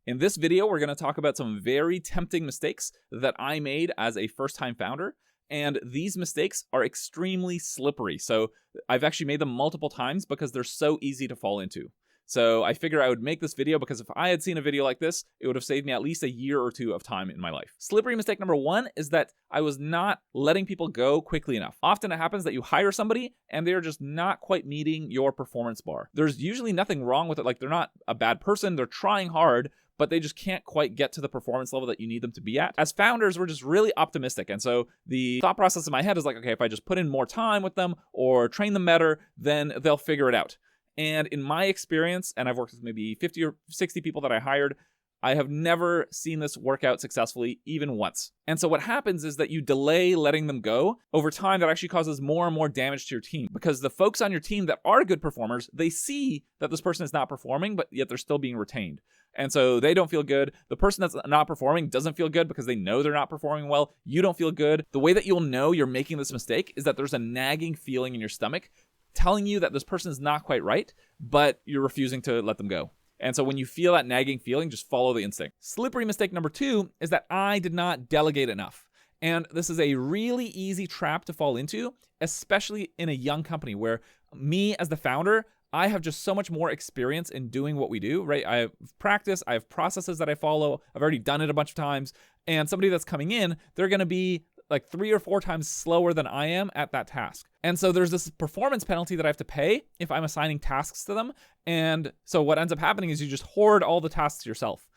In this video, we're going to talk about some very tempting mistakes that I made as a first-time founder. And these mistakes are extremely slippery. So I've actually made them multiple times because they're so easy to fall into. So I figure I would make this video because if I had seen a video like this, it would have saved me at least a year or two of time in my life. Slippery mistake number one is that I was not letting people go quickly enough. Often it happens that you hire somebody and they're just not quite meeting your performance bar. There's usually nothing wrong with it. Like, they're not a bad person, they're trying hard, but they just can't quite get to the performance level that you need them to be at. As founders, we're just really optimistic. And so the thought process in my head is like, okay, if I just put in more time with them or train them better, then they'll figure it out. And in my experience, and I've worked with maybe 50 or 60 people that I hired, I have never seen this work out successfully, even once. And so what happens is that you delay letting them go. Over time, that actually causes more and more damage to your team, because the folks on your team that are good performers, they see that this person is not performing, but yet they're still being retained. And so they don't feel good. The person that's not performing doesn't feel good because they know they're not performing well. You don't feel good. The way that you'll know you're making this mistake is that there's a nagging feeling in your stomach telling you that this person is not quite right, but you're refusing to let them go. And so when you feel that nagging feeling, just follow the instinct. Slippery mistake number two is that I did not delegate enough. And this is a really easy trap to fall into, especially in a young company where me as the founder, I have just so much more experience in doing what we do, right? I have practice, I have processes that I follow. I've already done it a bunch of times. And somebody that's coming in, they're going to be like 3 or 4 times slower than I am at that task. And so there's this performance penalty that I have to pay if I'm assigning tasks to them. And so what ends up happening is you just hoard all the tasks yourself.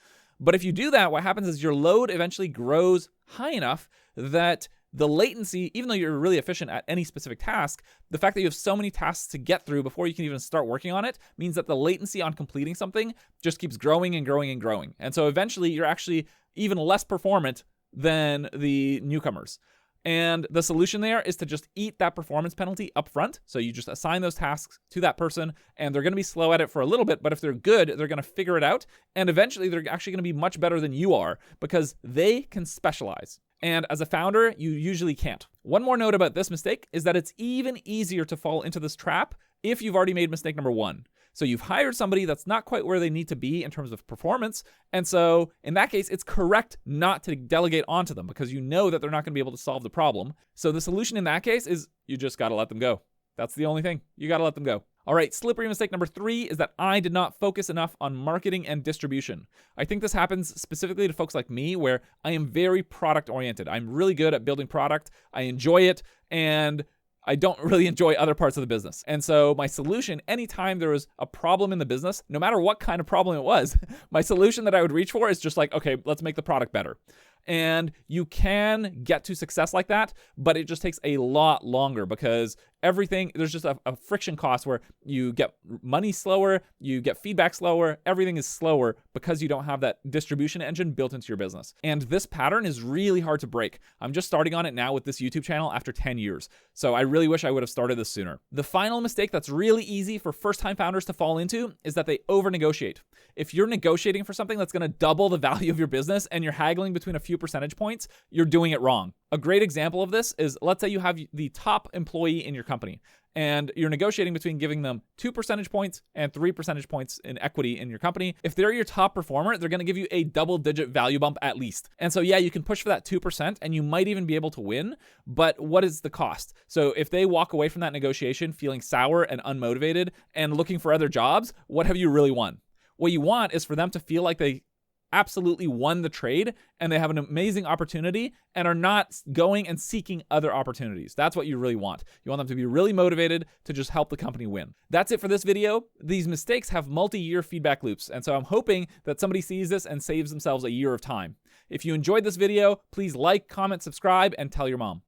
But if you do that, what happens is your load eventually grows high enough that the latency, even though you're really efficient at any specific task, the fact that you have so many tasks to get through before you can even start working on it means that the latency on completing something just keeps growing and growing and growing. And so eventually you're actually even less performant than the newcomers. And the solution there is to just eat that performance penalty up front. So you just assign those tasks to that person, and they're going to be slow at it for a little bit, but if they're good, they're going to figure it out. And eventually they're actually going to be much better than you are because they can specialize. And as a founder, you usually can't. One more note about this mistake is that it's even easier to fall into this trap if you've already made mistake number one. So you've hired somebody that's not quite where they need to be in terms of performance. And so in that case, it's correct not to delegate onto them because you know that they're not going to be able to solve the problem. So the solution in that case is you just got to let them go. That's the only thing. You got to let them go. All right, slippery mistake number 3 is that I did not focus enough on marketing and distribution. I think this happens specifically to folks like me where I am very product oriented. I'm really good at building product. I enjoy it, and I don't really enjoy other parts of the business. And so my solution, anytime there was a problem in the business, no matter what kind of problem it was, my solution that I would reach for is just like, okay, let's make the product better. And you can get to success like that, but it just takes a lot longer because there's just a friction cost where you get money slower, you get feedback slower, everything is slower because you don't have that distribution engine built into your business. And this pattern is really hard to break. I'm just starting on it now with this YouTube channel after 10 years. So I really wish I would have started this sooner. The final mistake that's really easy for first-time founders to fall into is that they over-negotiate. If you're negotiating for something that's going to double the value of your business and you're haggling between a few percentage points, you're doing it wrong. A great example of this is, let's say you have the top employee in your company and you're negotiating between giving them 2 percentage points and 3 percentage points in equity in your company. If they're your top performer, they're going to give you a double-digit value bump at least. And so yeah, you can push for that 2% and you might even be able to win, but what is the cost? So if they walk away from that negotiation feeling sour and unmotivated and looking for other jobs, what have you really won? What you want is for them to feel like they absolutely won the trade and they have an amazing opportunity and are not going and seeking other opportunities. That's what you really want. You want them to be really motivated to just help the company win. That's it for this video. These mistakes have multi-year feedback loops, and so I'm hoping that somebody sees this and saves themselves a year of time. If you enjoyed this video, please like, comment, subscribe, and tell your mom.